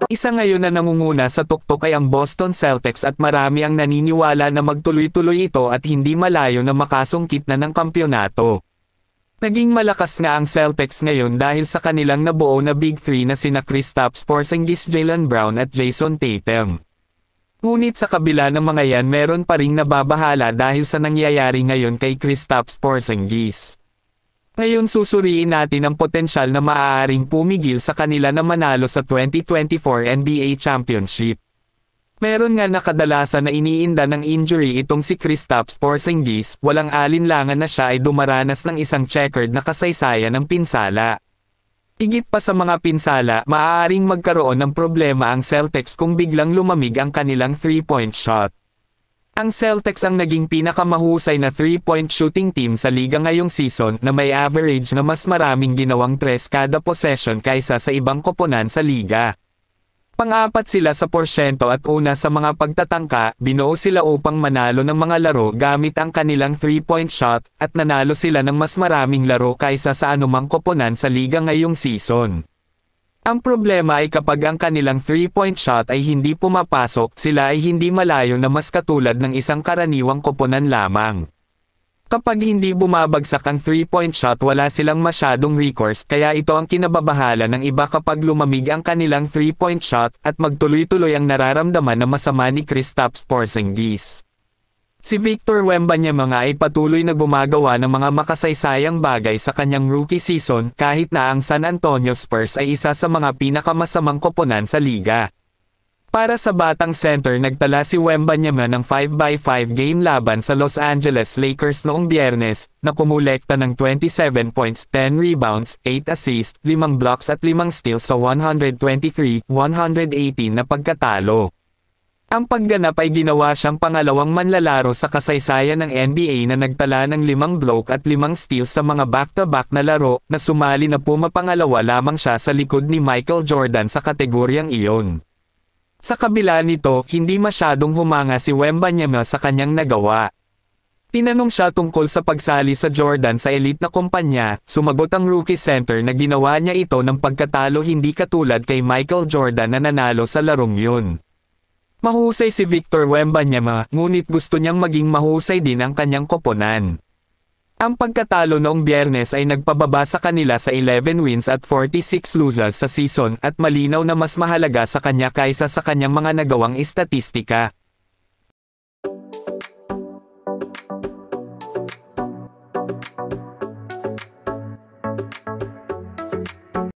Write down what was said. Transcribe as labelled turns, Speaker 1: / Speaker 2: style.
Speaker 1: Isa ngayon na nangunguna sa tuktok ay ang Boston Celtics at marami ang naniniwala na magtuloy-tuloy ito at hindi malayo na makasungkit na ng kampyonato. Naging malakas nga ang Celtics ngayon dahil sa kanilang nabuo na Big Three na sina Kristaps Porzingis, Jaylen Brown at Jason Tatum. Ngunit sa kabila ng mga yan meron pa ring nababahala dahil sa nangyayari ngayon kay Kristaps Porzingis. Ngayon susuriin natin ang potensyal na maaaring pumigil sa kanila na manalo sa 2024 NBA Championship. Meron nga nakadalasan na iniinda ng injury itong si Kristaps Porzingis, walang alinlangan na siya ay dumaranas ng isang checkered na kasaysayan ng pinsala. Higit pa sa mga pinsala, maaaring magkaroon ng problema ang Celtics kung biglang lumamig ang kanilang 3-point shot. Ang Celtics ang naging pinakamahusay na 3-point shooting team sa liga ngayong season na may average na mas maraming ginawang 3 kada possession kaysa sa ibang koponan sa liga. Pang-apat sila sa porsyento at una sa mga pagtatangka, binuo sila upang manalo ng mga laro gamit ang kanilang 3-point shot at nanalo sila ng mas maraming laro kaysa sa anumang koponan sa liga ngayong season. Ang problema ay kapag ang kanilang 3-point shot ay hindi pumapasok, sila ay hindi malayo na mas katulad ng isang karaniwang koponan lamang. Kapag hindi bumabagsak ang 3-point shot wala silang masyadong recourse kaya ito ang kinababahala ng iba kapag lumamig ang kanilang 3-point shot at magtuloy-tuloy ang nararamdaman na masama ni Kristaps Porzingis. Si Victor Wembanyama ay patuloy na gumagawa ng mga makasaysayang bagay sa kanyang rookie season kahit na ang San Antonio Spurs ay isa sa mga pinakamasamang koponan sa liga. Para sa batang center nagtala si Wembanyama ng 5x5 game laban sa Los Angeles Lakers noong Biyernes, na kumulekta ng 27 points, 10 rebounds, 8 assists, 5 blocks at 5 steals sa 123-118 na pagkatalo. Ang pagganap ay ginawa siyang pangalawang manlalaro sa kasaysayan ng NBA na nagtala ng 5 block at 5 steals sa mga back-to-back na laro, na sumali na pumapangalawa lamang siya sa likod ni Michael Jordan sa kategoryang iyon. Sa kabila nito, hindi masyadong humanga si Wembanyama sa kanyang nagawa. Tinanong siya tungkol sa pagsali sa Jordan sa elite na kumpanya, sumagot ang rookie center na ginawa niya ito ng pagkatalo hindi katulad kay Michael Jordan na nanalo sa larong yun. Mahusay si Victor Wembanyama, ngunit gusto niyang maging mahusay din ang kanyang koponan. Ang pagkatalo noong Biyernes ay nagpababa sa kanila sa 11 wins at 46 losses sa season at malinaw na mas mahalaga sa kanya kaysa sa kanyang mga nagawang estatistika.